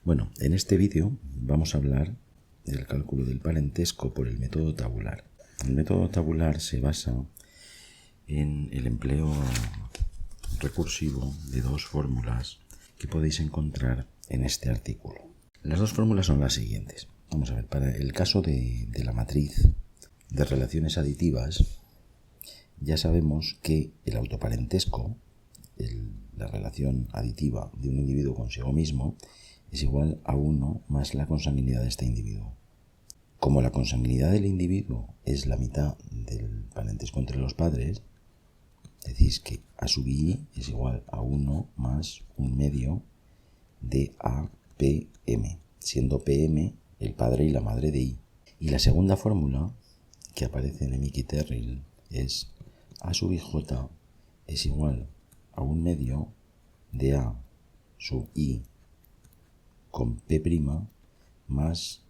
Bueno, en este vídeo vamos a hablar del cálculo del parentesco por el método tabular. El método tabular se basa en el empleo recursivo de dos fórmulas que podéis encontrar en este artículo. Las dos fórmulas son las siguientes. Vamos a ver, para el caso de la matriz de relaciones aditivas, ya sabemos que el autoparentesco, la relación aditiva de un individuo consigo mismo, es igual a 1 más la consanguinidad de este individuo. Como la consanguinidad del individuo es la mitad del parentesco entre los padres, decís que A sub I es igual a 1 más 1/2 de APM, siendo PM el padre y la madre de I. Y la segunda fórmula que aparece en Mickey-Terrill es A sub IJ es igual a 1/2 de A sub I con P' más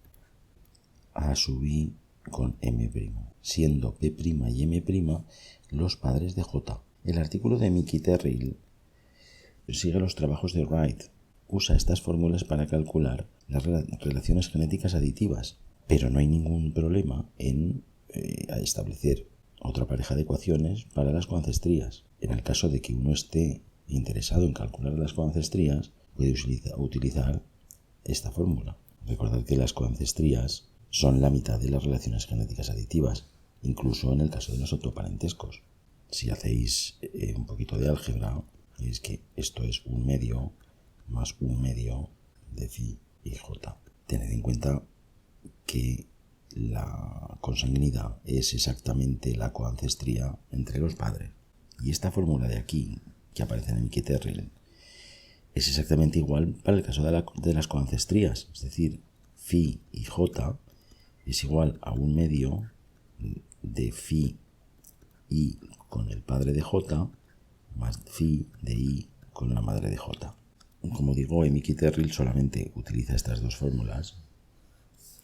A sub I con M', siendo P' y M' los padres de J. El artículo de Mickey-Terrill sigue los trabajos de Wright. Usa estas fórmulas para calcular las relaciones genéticas aditivas, pero no hay ningún problema en establecer otra pareja de ecuaciones para las coancestrías. En el caso de que uno esté interesado en calcular las coancestrías, puede utilizar esta fórmula. Recordad que las coancestrías son la mitad de las relaciones genéticas aditivas, incluso en el caso de los autoparentescos. Si hacéis un poquito de álgebra, veis que esto es 1/2 más 1/2 de phi y j. Tened en cuenta que la consanguinidad es exactamente la coancestría entre los padres. Y esta fórmula de aquí, que aparece en el Mickey-Terrill, es exactamente igual para el caso de las coancestrías. Es decir, phi y j es igual a 1/2 de phi I con el padre de j más phi de I con la madre de j. Como digo, Mickey-Terrill solamente utiliza estas dos fórmulas.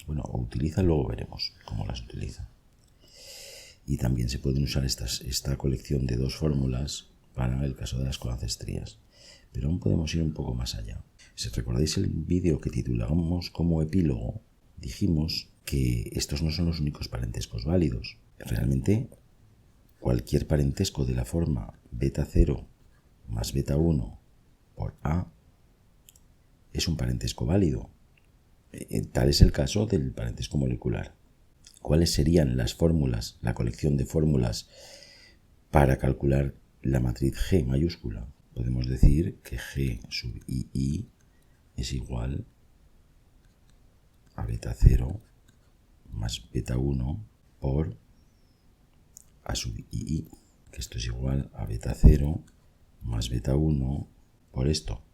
Bueno, o utiliza, luego veremos cómo las utiliza. Y también se pueden usar esta colección de dos fórmulas para el caso de las coancestrías. Pero aún podemos ir un poco más allá. Si recordáis el vídeo que titulamos como epílogo, dijimos que estos no son los únicos parentescos válidos. Realmente, cualquier parentesco de la forma beta 0 más beta 1 por A es un parentesco válido. Tal es el caso del parentesco molecular. ¿Cuáles serían las fórmulas, la colección de fórmulas para calcular la matriz G mayúscula? Podemos decir que G sub II es igual a beta 0 más beta 1 por A sub II, que esto es igual a beta 0 más beta 1 por esto,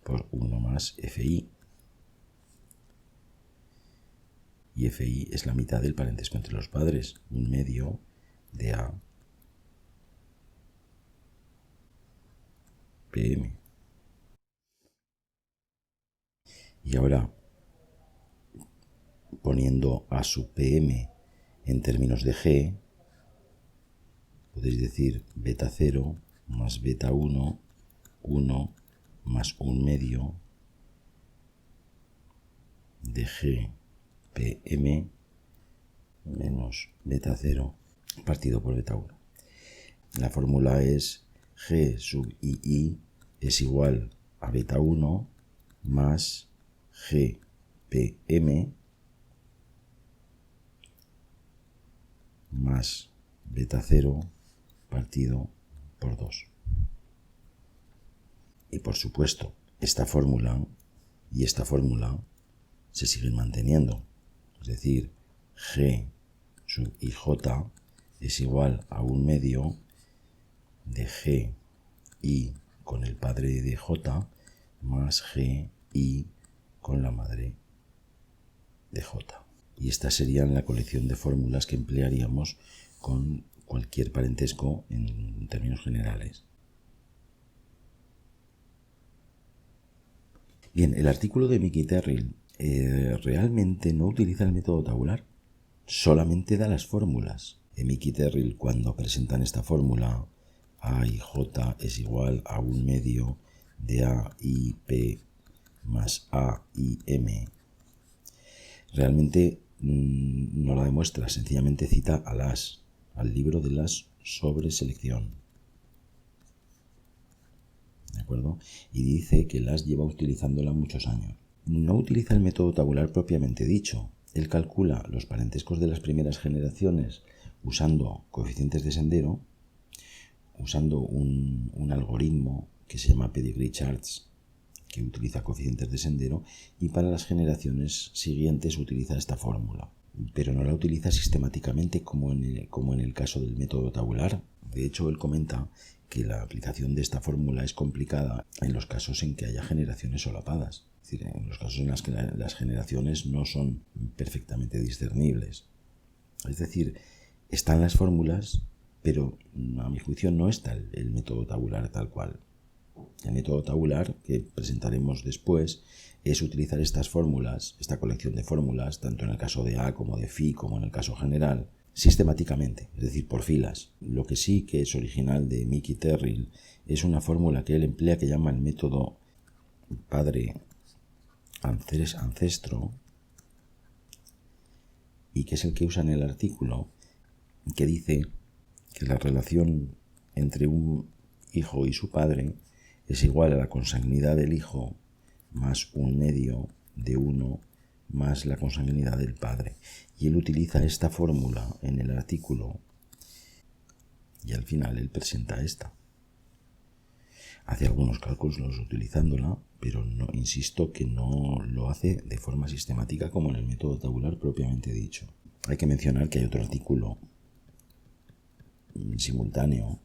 por 1 más FI. Y FI es la mitad del parentesco entre los padres, 1/2 de A PM. Y ahora, poniendo A sub PM en términos de G, podéis decir beta 0 más beta 1, 1 más 1/2 de G PM menos beta 0 partido por beta 1. La fórmula es G sub II es igual a beta 1 más G PM más beta 0 partido por 2. Y por supuesto, esta fórmula y esta fórmula se siguen manteniendo. Es decir, G sub IJ es igual a 1/2 de G I con el padre de J más G I con la madre de J. Y estas serían la colección de fórmulas que emplearíamos con cualquier parentesco en términos generales. Bien, el artículo de Mickey-Terrill realmente no utiliza el método tabular, solamente da las fórmulas. En Mickey-Terrill, cuando presentan esta fórmula A y J es igual a 1/2 de A y P más A y M, realmente no la demuestra, sencillamente cita a Lasch, al libro de Lasch sobre selección. ¿De acuerdo? Y dice que Lasch lleva utilizándola muchos años. No utiliza el método tabular propiamente dicho. Él calcula los parentescos de las primeras generaciones usando coeficientes de sendero, usando un algoritmo que se llama Pedigree Charts, que utiliza coeficientes de sendero, y para las generaciones siguientes utiliza esta fórmula. Pero no la utiliza sistemáticamente como en el caso del método tabular. De hecho, él comenta que la aplicación de esta fórmula es complicada en los casos en que haya generaciones solapadas. Es decir, en los casos en los que las generaciones no son perfectamente discernibles. Es decir, están las fórmulas, pero a mi juicio no está el método tabular tal cual. El método tabular, que presentaremos después, es utilizar estas fórmulas, esta colección de fórmulas, tanto en el caso de A como de Phi, como en el caso general, sistemáticamente, es decir, por filas. Lo que sí que es original de Mickey Terrill es una fórmula que él emplea que llama el método padre ancestro, y que es el que usa en el artículo, que dice que la relación entre un hijo y su padre es igual a la consanguinidad del hijo más un medio de 1 más la consanguinidad del padre. Y él utiliza esta fórmula en el artículo y al final él presenta esta. Hace algunos cálculos utilizándola, pero no, insisto que no lo hace de forma sistemática como en el método tabular propiamente dicho. Hay que mencionar que hay otro artículo simultáneo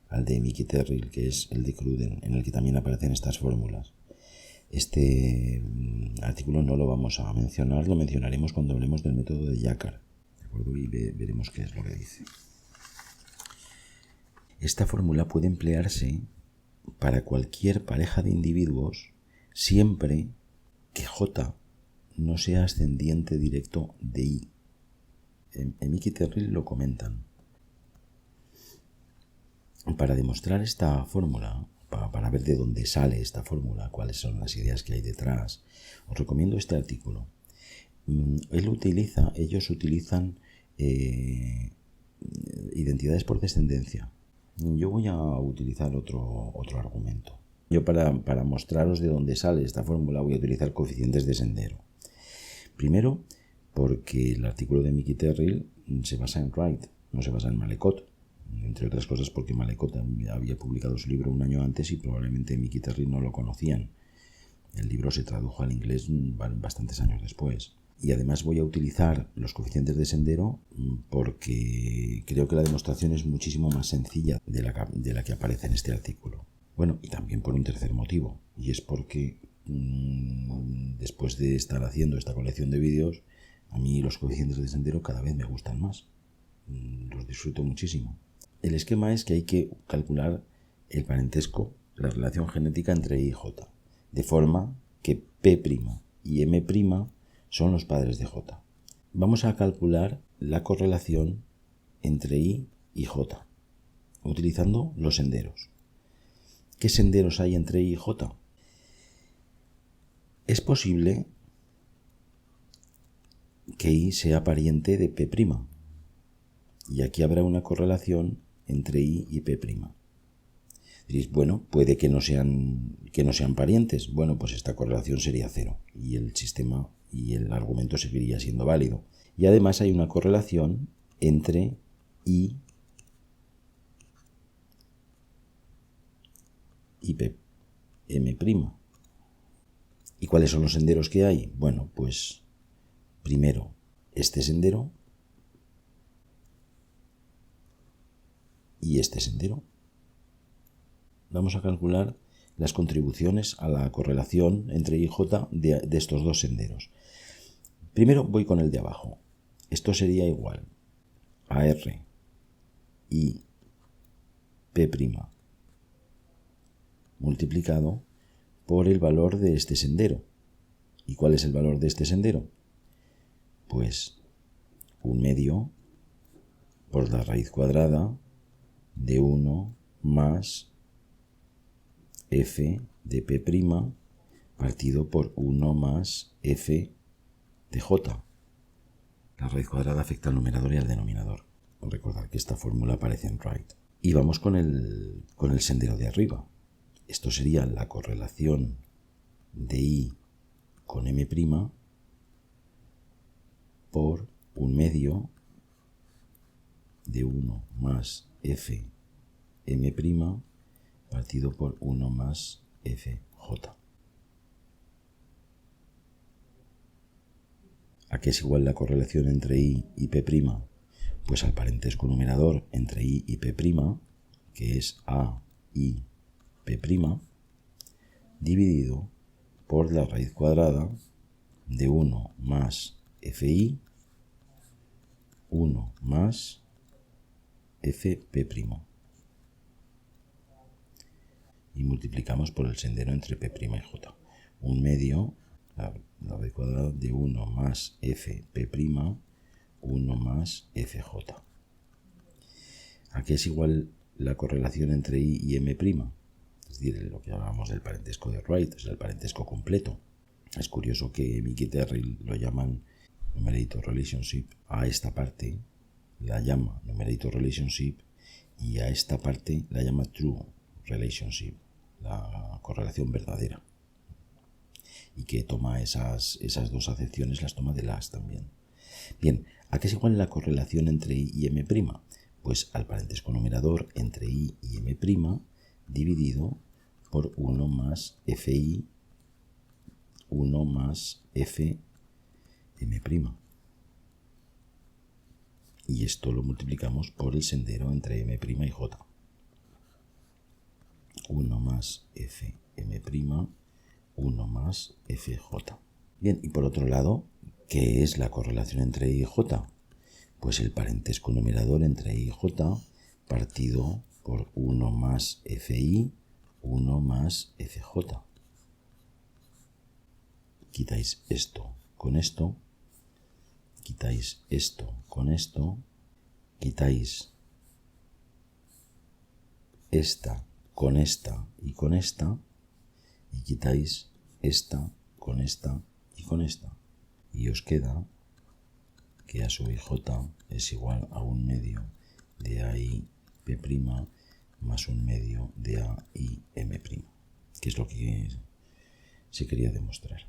al de Mickey Terrill, que es el de Cruden, en el que también aparecen estas fórmulas. Este artículo no lo vamos a mencionar, lo mencionaremos cuando hablemos del método de Jacquard, ¿de acuerdo? Y veremos qué es lo que dice. Esta fórmula puede emplearse para cualquier pareja de individuos siempre que J no sea ascendiente directo de I. En Mickey Terrill lo comentan. Para demostrar esta fórmula, para ver de dónde sale esta fórmula, cuáles son las ideas que hay detrás, os recomiendo este artículo. Ellos utilizan identidades por descendencia. Yo voy a utilizar otro argumento. Yo para mostraros de dónde sale esta fórmula voy a utilizar coeficientes de sendero. Primero, porque el artículo de Mickey Terrill se basa en Wright, no se basa en Malecot. Entre otras cosas porque Malecot había publicado su libro un año antes y probablemente Mickey Terrill no lo conocían. El libro se tradujo al inglés bastantes años después. Y además voy a utilizar los coeficientes de sendero porque creo que la demostración es muchísimo más sencilla de la que aparece en este artículo. Bueno, y también por un tercer motivo, y es porque después de estar haciendo esta colección de vídeos, a mí los coeficientes de sendero cada vez me gustan más. Los disfruto muchísimo. El esquema es que hay que calcular el parentesco, la relación genética entre I y J, de forma que P' y M' son los padres de J. Vamos a calcular la correlación entre I y J, utilizando los senderos. ¿Qué senderos hay entre I y J? Es posible que I sea pariente de P', y aquí habrá una correlación entre I y P'. Diréis, bueno, puede que no sean parientes. Bueno, pues esta correlación sería 0 y el sistema y el argumento seguiría siendo válido. Y además hay una correlación entre I y P'. ¿Y cuáles son los senderos que hay? Bueno, pues primero este sendero y este sendero. Vamos a calcular las contribuciones a la correlación entre I y J de estos dos senderos. Primero voy con el de abajo. Esto sería igual a R y P' multiplicado por el valor de este sendero. ¿Y cuál es el valor de este sendero? Pues 1/2 por la raíz cuadrada de 1 más F de P' partido por 1 más f de j. La raíz cuadrada afecta al numerador y al denominador. Recordad que esta fórmula aparece en Wright. Y vamos con el sendero de arriba. Esto sería la correlación de I con M' por 1/2 de 1 más f M' partido por 1 más fj. ¿A qué es igual la correlación entre I y P'? Pues al parentesco numerador entre I y P', que es A, I, P', dividido por la raíz cuadrada de 1 más fi, 1 más fp'. Y multiplicamos por el sendero entre P' y J. 1/2, la raíz cuadrada de 1 más fp', 1 más fj. ¿A qué es igual la correlación entre I y M'? Es decir, lo que hablábamos del parentesco de Wright, es el parentesco completo. Es curioso que Mickey Terry lo llaman numerator relationship, a esta parte la llama numerator relationship y a esta parte la llama true relationship, la correlación verdadera. Y que toma esas dos acepciones, las toma de las también. Bien, ¿a qué es igual la correlación entre I y M'? Pues al parentesco numerador entre I y M' dividido por 1 más fi, 1 más fm'. Y esto lo multiplicamos por el sendero entre M' y J. 1 más fm', 1 más fj. Bien, y por otro lado, ¿qué es la correlación entre I y J? Pues el parentesco numerador entre I y J partido por 1 más fi, 1 más fj. Quitáis esto con esto, quitáis esto con esto, quitáis esta con esta y con esta, y quitáis esta con esta y con esta. Y os queda que A sub ij es igual a 1/2 de AI P' más 1/2 de AI M', que es lo que se quería demostrar.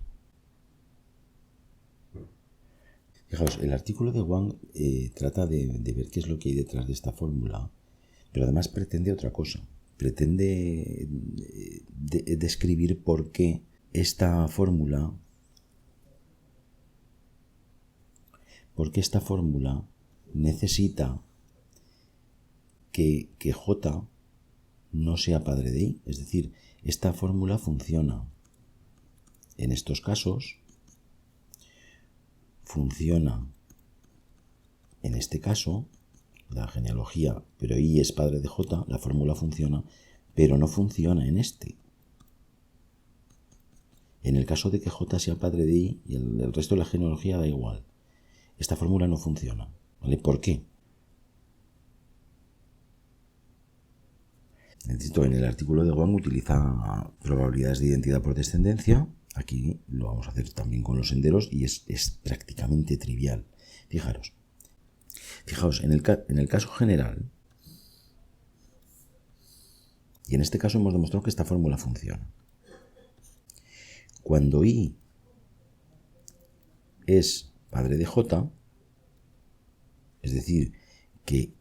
Fijaos, el artículo de Wang trata de ver qué es lo que hay detrás de esta fórmula, pero además pretende otra cosa. Pretende describir por qué esta fórmula necesita que J no sea padre de I. Es decir, esta fórmula funciona en estos casos, funciona en este caso, la genealogía, pero I es padre de J, la fórmula funciona, pero no funciona en este. En el caso de que J sea padre de I y el resto de la genealogía da igual. Esta fórmula no funciona. ¿Vale? ¿Por qué? En el artículo de Wang utiliza probabilidades de identidad por descendencia. Aquí lo vamos a hacer también con los senderos y es prácticamente trivial. Fijaos, en el caso general, y en este caso hemos demostrado que esta fórmula funciona. Cuando I es padre de J, es decir, que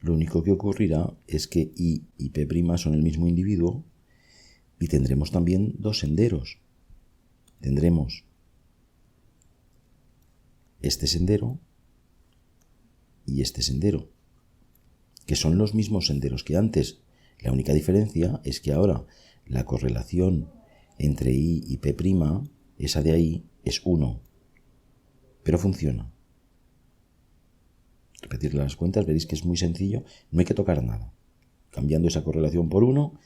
lo único que ocurrirá es que I y P' son el mismo individuo y tendremos también dos senderos. Tendremos este sendero y este sendero, que son los mismos senderos que antes. La única diferencia es que ahora la correlación entre I y P', esa de ahí, es 1, pero funciona. Repetir las cuentas, veréis que es muy sencillo, no hay que tocar nada. Cambiando esa correlación por 1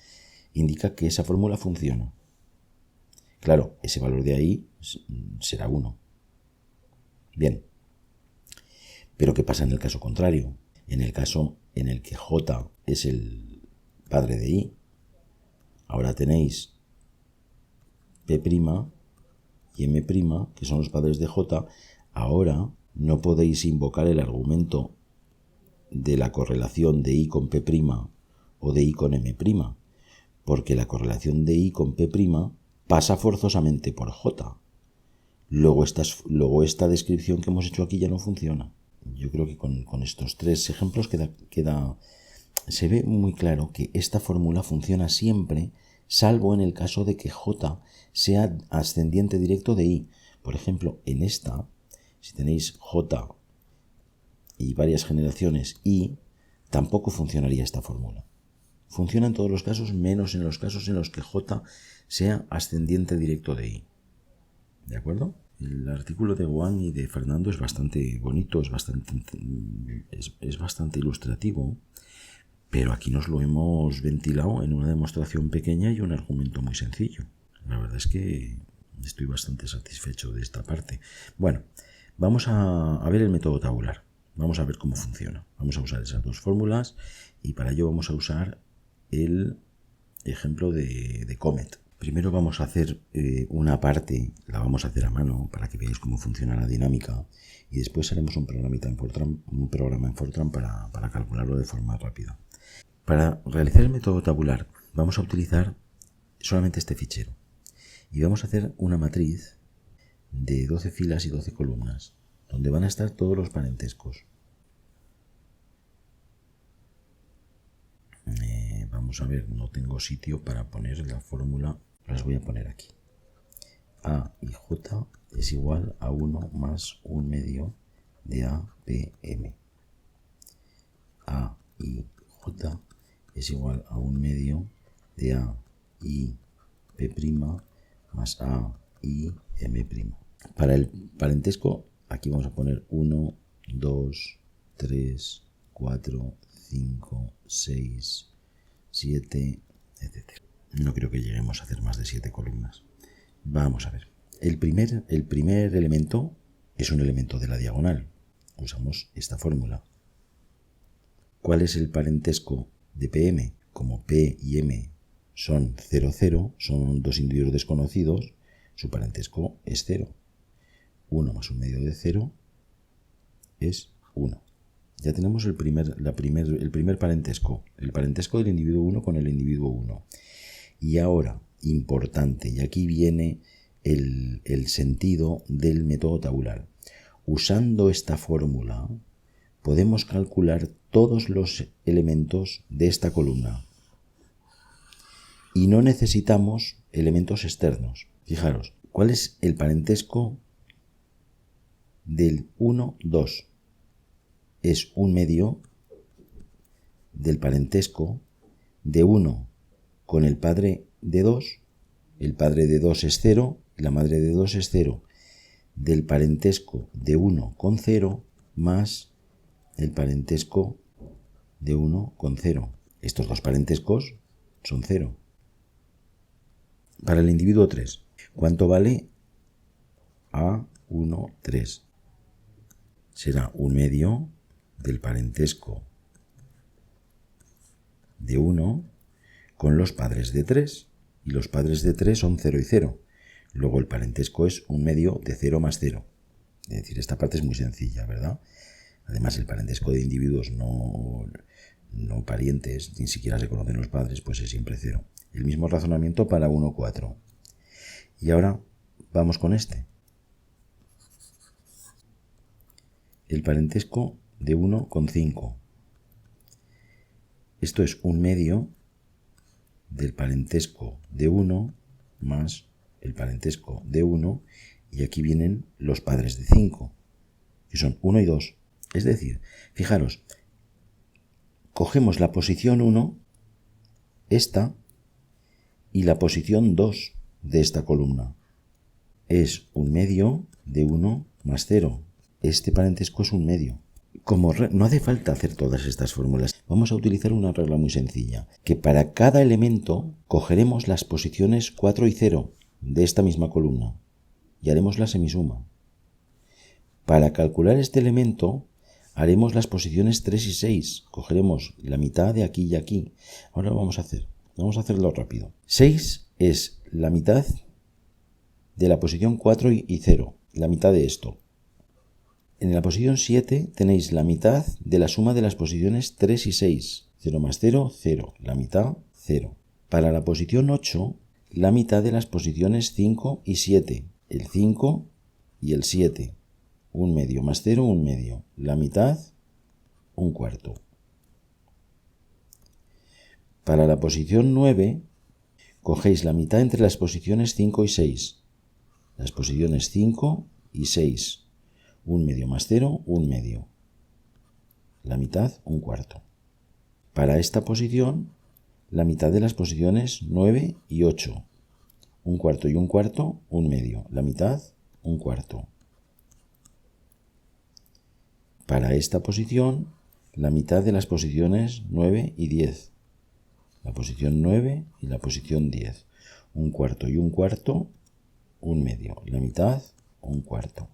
indica que esa fórmula funciona. Claro, ese valor de ahí será 1. Bien. Pero ¿qué pasa en el caso contrario? En el caso en el que J es el padre de I, Ahora tenéis P' y M', que son los padres de J. Ahora no podéis invocar el argumento de la correlación de I con P' o de I con M', porque la correlación de I con P' pasa forzosamente por J. Luego esta descripción que hemos hecho aquí ya no funciona. Yo creo que con estos tres ejemplos se ve muy claro que esta fórmula funciona siempre, salvo en el caso de que J sea ascendiente directo de I. Por ejemplo, en esta, si tenéis J y varias generaciones I, tampoco funcionaría esta fórmula. Funciona en todos los casos, menos en los casos en los que J sea ascendiente directo de I. ¿De acuerdo? El artículo de Wang y de Fernando es bastante bonito, es bastante ilustrativo, pero aquí nos lo hemos ventilado en una demostración pequeña y un argumento muy sencillo. La verdad es que estoy bastante satisfecho de esta parte. Bueno, vamos a ver el método tabular. Vamos a ver cómo funciona. Vamos a usar esas dos fórmulas y para ello vamos a usar el ejemplo de Comet. Primero vamos a hacer una parte, la vamos a hacer a mano para que veáis cómo funciona la dinámica y después haremos un programa en Fortran para calcularlo de forma rápida. Para realizar el método tabular vamos a utilizar solamente este fichero y vamos a hacer una matriz de 12 filas y 12 columnas donde van a estar todos los parentescos. Vamos a ver, no tengo sitio para poner la fórmula, las voy a poner aquí. A y J es igual a 1 más 1 medio de APM. A y J es igual a 1 medio de A y P' más A y M'. Para el parentesco, aquí vamos a poner 1, 2, 3, 4, 5, 6, 7, etc. No creo que lleguemos a hacer más de 7 columnas. Vamos a ver. El primer elemento es un elemento de la diagonal. Usamos esta fórmula. ¿Cuál es el parentesco de PM? Como P y M son 0, 0, son dos individuos desconocidos, su parentesco es 0. 1 más 1 medio de 0 es 1. Ya tenemos el primer parentesco, el parentesco del individuo 1 con el individuo 1. Y ahora, importante, y aquí viene el sentido del método tabular. Usando esta fórmula, podemos calcular todos los elementos de esta columna. Y no necesitamos elementos externos. Fijaros, ¿cuál es el parentesco del 1, 2? Es 1 medio del parentesco de 1 con el padre de 2, el padre de 2 es 0, y la madre de 2 es 0, del parentesco de 1 con 0 más el parentesco de 1 con 0. Estos dos parentescos son 0. Para el individuo 3, ¿cuánto vale A1, 3? Será 1 medio del parentesco de 1 con los padres de 3, y los padres de 3 son 0 y 0. Luego el parentesco es 1 medio de 0 más 0. Es decir, esta parte es muy sencilla, ¿verdad? Además, el parentesco de individuos no parientes, ni siquiera se conocen los padres, pues es siempre 0. El mismo razonamiento para 1, 4. Y ahora vamos con este. El parentesco de 1 con 5. Esto es 1 medio del parentesco de 1 más el parentesco de 1, y aquí vienen los padres de 5, que son 1 y 2. Es decir, fijaros, cogemos la posición 1, esta, y la posición 2 de esta columna. Es 1 medio de 1 más 0. Este parentesco es 1 medio. Como no hace falta hacer todas estas fórmulas, vamos a utilizar una regla muy sencilla, que para cada elemento cogeremos las posiciones 4 y 0 de esta misma columna y haremos la semisuma. Para calcular este elemento haremos las posiciones 3 y 6, cogeremos la mitad de aquí y aquí. Ahora lo vamos a hacer. Vamos a hacerlo rápido. 6 es la mitad de la posición 4 y 0, la mitad de esto. En la posición 7 tenéis la mitad de la suma de las posiciones 3 y 6. 0 más 0, 0. La mitad, 0. Para la posición 8, la mitad de las posiciones 5 y 7. El 5 y el 7. Un medio más 0, un medio. La mitad, un cuarto. Para la posición 9, cogéis la mitad entre las posiciones 5 y 6. Las posiciones 5 y 6. Un medio más 0, un medio. La mitad, un cuarto. Para esta posición, la mitad de las posiciones 9 y 8. Un cuarto y un cuarto, un medio. La mitad, un cuarto. Para esta posición, la mitad de las posiciones 9 y 10. La posición 9 y la posición 10. Un cuarto y un cuarto, un medio. La mitad, un cuarto.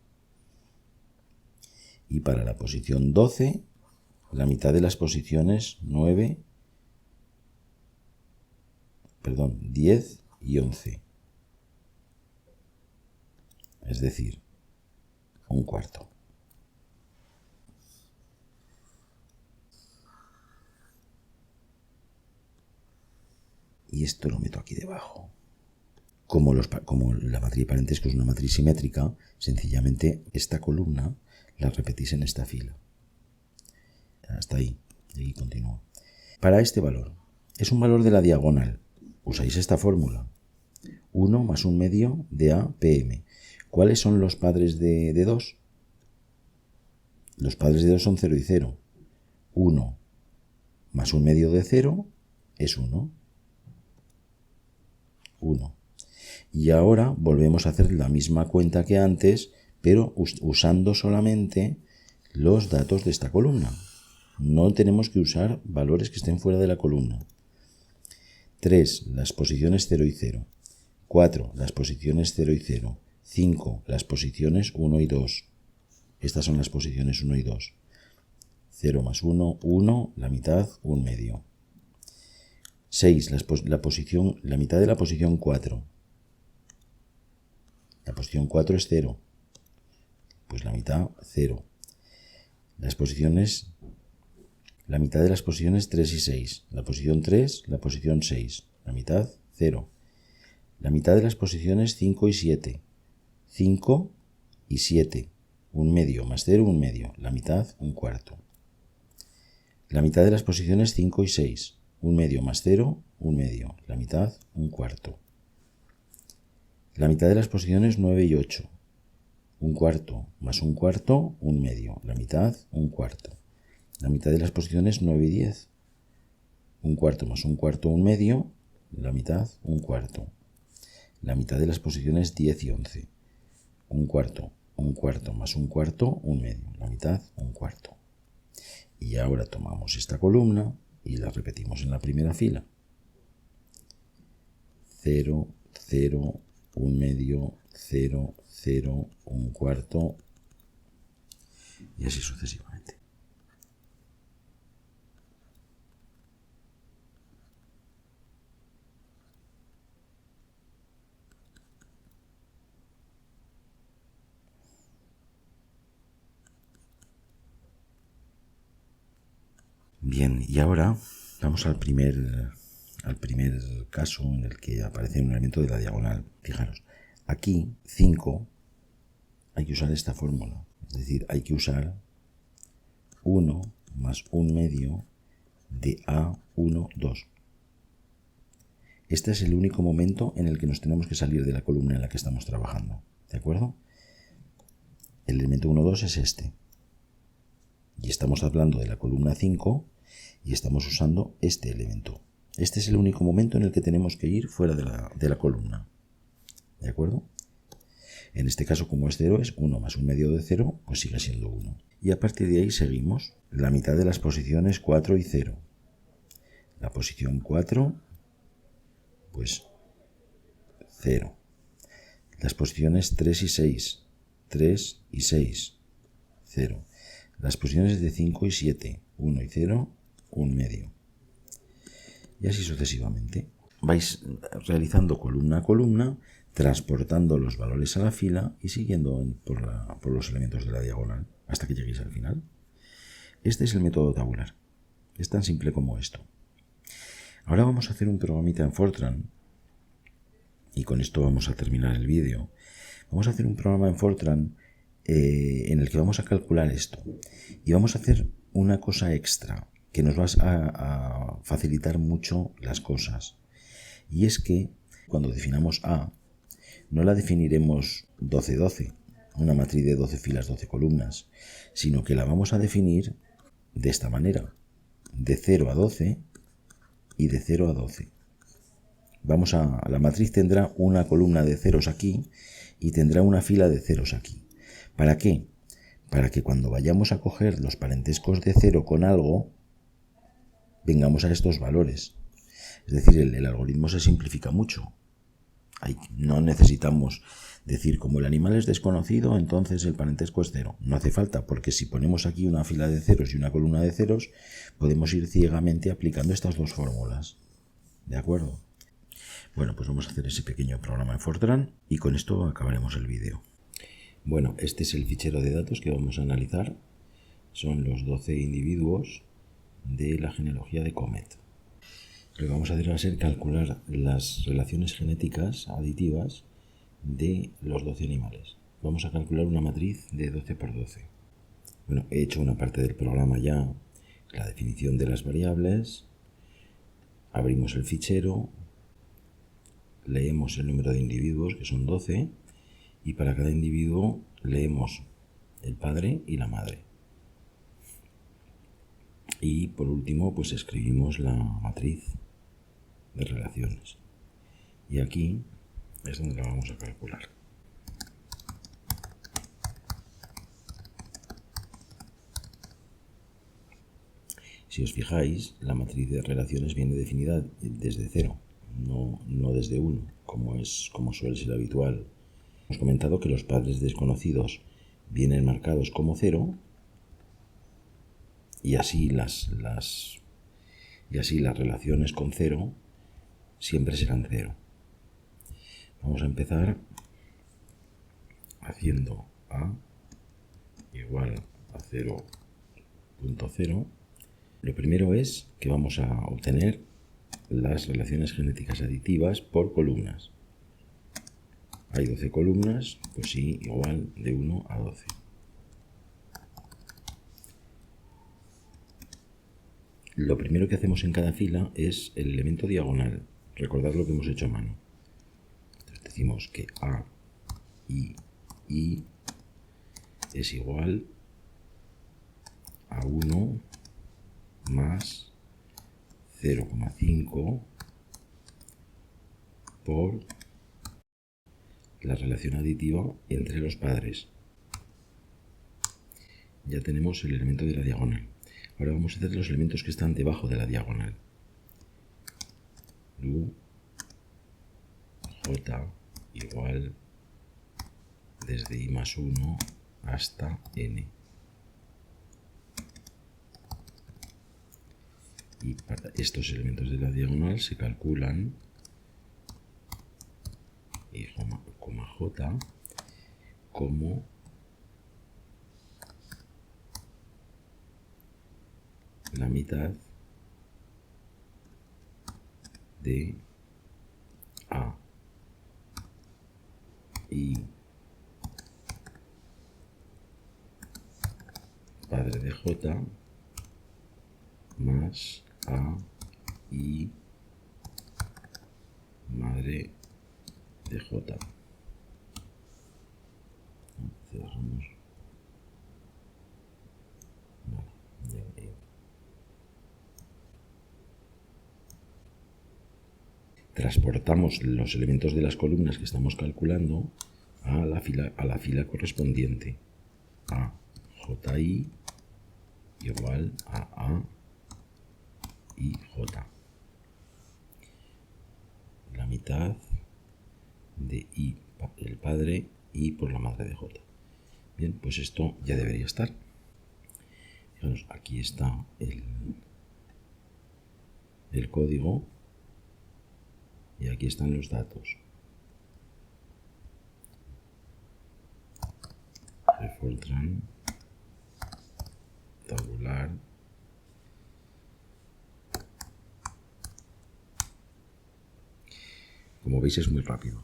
Y para la posición 12, la mitad de las posiciones 10 y 11. Es decir, un cuarto. Y esto lo meto aquí debajo. Como la matriz de parentesco es una matriz simétrica, sencillamente esta columna la repetís en esta fila. Hasta ahí. Y aquí continúa. Para este valor, es un valor de la diagonal. Usáis esta fórmula. 1 más un medio de A, PM. ¿Cuáles son los padres de 2? Los padres de 2 son 0 y 0. 1 más un medio de 0 es 1. 1. Y ahora volvemos a hacer la misma cuenta que antes, pero usando solamente los datos de esta columna. No tenemos que usar valores que estén fuera de la columna. 3, las posiciones 0 y 0. 4, las posiciones 0 y 0. 5, las posiciones 1 y 2. Estas son las posiciones 1 y 2. 0 más 1, 1, la mitad, un medio. 6, la mitad de la posición 4. La posición 4 es 0. Pues la mitad, 0. La mitad de las posiciones 3 y 6. La posición 3, la posición 6. La mitad, 0. La mitad de las posiciones 5 y 7. 5 y 7. Un medio más 0, un medio. La mitad, un cuarto. La mitad de las posiciones 5 y 6. Un medio más 0, un medio. La mitad, un cuarto. La mitad de las posiciones 9 y 8. Un cuarto más un cuarto, un medio. La mitad, un cuarto. La mitad de las posiciones 9 y 10. Un cuarto más un cuarto, un medio. La mitad, un cuarto. La mitad de las posiciones 10 y 11. Un cuarto más un cuarto, un medio. La mitad, un cuarto. Y ahora tomamos esta columna y la repetimos en la primera fila. 0, 0, un medio, 0, 0, un cuarto, y así sucesivamente. Bien, y ahora vamos al primer caso en el que aparece un elemento de la diagonal. Fijaros, aquí 5 hay que usar esta fórmula, es decir, hay que usar 1 más un medio de A1, 2. Este es el único momento en el que nos tenemos que salir de la columna en la que estamos trabajando, ¿de acuerdo? El elemento 1, 2 es este. Y estamos hablando de la columna 5 y estamos usando este elemento. Este es el único momento en el que tenemos que ir fuera de la columna. ¿De acuerdo? En este caso, como es 0, es 1 más un medio de 0, pues sigue siendo 1. Y a partir de ahí seguimos la mitad de las posiciones 4 y 0. La posición 4, pues 0. Las posiciones 3 y 6. 3 y 6. 0. Las posiciones de 5 y 7. 1 y 0, un medio. Y así sucesivamente. vais realizando columna a columna, transportando los valores a la fila y siguiendo por los elementos de la diagonal hasta que lleguéis al final. Este es el método tabular. Es tan simple como esto. Ahora vamos a hacer un programita en Fortran y con esto vamos a terminar el vídeo. Vamos a hacer un programa en Fortran en el que vamos a calcular esto y vamos a hacer una cosa extra que nos va a facilitar mucho las cosas, y es que cuando definamos A no la definiremos 12-12, una matriz de 12 filas, 12 columnas, sino que la vamos a definir de esta manera, de 0 a 12 y de 0 a 12. La matriz tendrá una columna de ceros aquí y tendrá una fila de ceros aquí. ¿Para qué? Para que cuando vayamos a coger los parentescos de 0 con algo, vengamos a estos valores. Es decir, el algoritmo se simplifica mucho. No necesitamos decir, como el animal es desconocido, entonces el parentesco es 0. No hace falta, porque si ponemos aquí una fila de ceros y una columna de ceros, podemos ir ciegamente aplicando estas dos fórmulas. ¿De acuerdo? Bueno, pues vamos a hacer ese pequeño programa en Fortran y con esto acabaremos el vídeo. Bueno, este es el fichero de datos que vamos a analizar. Son los 12 individuos de la genealogía de Comet. Lo que vamos a hacer va a ser calcular las relaciones genéticas aditivas de los 12 animales. Vamos a calcular una matriz de 12 por 12. Bueno, he hecho una parte del programa ya, la definición de las variables. Abrimos el fichero, leemos el número de individuos, que son 12, y para cada individuo leemos el padre y la madre. Y por último, pues escribimos la matriz de relaciones. Y aquí es donde la vamos a calcular. Si os fijáis, la matriz de relaciones viene definida desde 0, no desde 1, como suele ser habitual. Hemos comentado que los padres desconocidos vienen marcados como 0 y así las relaciones con 0 siempre serán 0. Vamos a empezar haciendo A igual a 0.0. Lo primero es que vamos a obtener las relaciones genéticas aditivas por columnas. Hay 12 columnas, pues sí, igual de 1 a 12. Lo primero que hacemos en cada fila es el elemento diagonal. Recordad lo que hemos hecho a mano. Entonces decimos que A y I es igual a 1 más 0,5 por la relación aditiva entre los padres. Ya tenemos el elemento de la diagonal. Ahora vamos a hacer los elementos que están debajo de la diagonal. U, J igual desde I más 1 hasta N. Y para estos elementos de la diagonal se calculan I, J como la mitad de A y padre de J más A y madre de J. Cerramos. Vale, ya veo. Transportamos los elementos de las columnas que estamos calculando a la fila correspondiente. A JI igual a y J. La mitad de I, el padre, y por la madre de J. Bien, pues esto ya debería estar. Fijaros, aquí está el código. Y aquí están los datos. De Fortran, tabular. Como veis es muy rápido.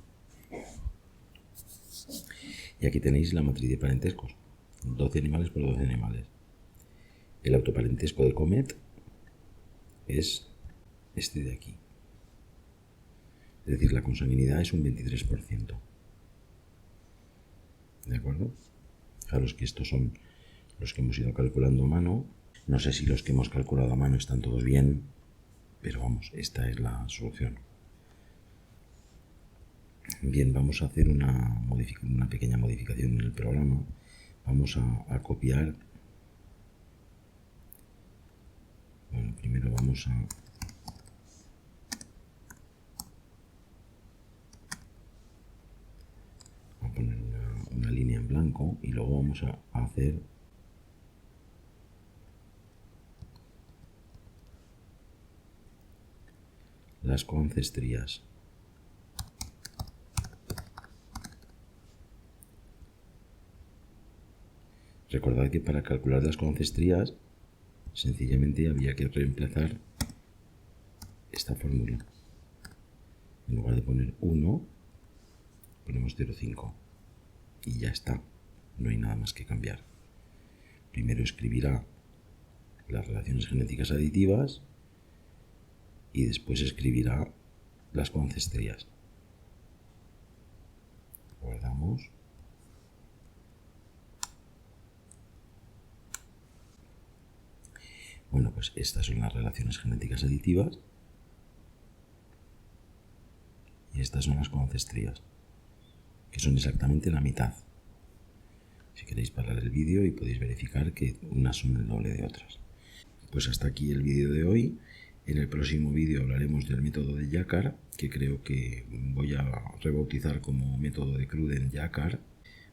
Y aquí tenéis la matriz de parentescos. 12 animales por 12 animales. El autoparentesco de Comet es este de aquí. Es decir, la consanguinidad es un 23%. ¿De acuerdo? Fijaros que estos son los que hemos ido calculando a mano. No sé si los que hemos calculado a mano están todos bien, pero vamos, esta es la solución. Bien, vamos a hacer una pequeña modificación en el programa. Vamos a copiar. Bueno, primero vamos a poner una línea en blanco y luego vamos a hacer las concestrías. Recordad que para calcular las concestrías sencillamente había que reemplazar esta fórmula. En lugar de poner 1, ponemos 0,5 y ya está. No hay nada más que cambiar. Primero escribirá las relaciones genéticas aditivas y después escribirá las concestrías. Guardamos. Bueno, pues estas son las relaciones genéticas aditivas y estas son las concestrías, que son exactamente la mitad. Si queréis parar el vídeo y podéis verificar que unas son el doble de otras. Pues hasta aquí el vídeo de hoy. En el próximo vídeo hablaremos del método de Jacquard, que creo que voy a rebautizar como método de Cruden Jacquard.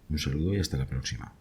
Un saludo y hasta la próxima.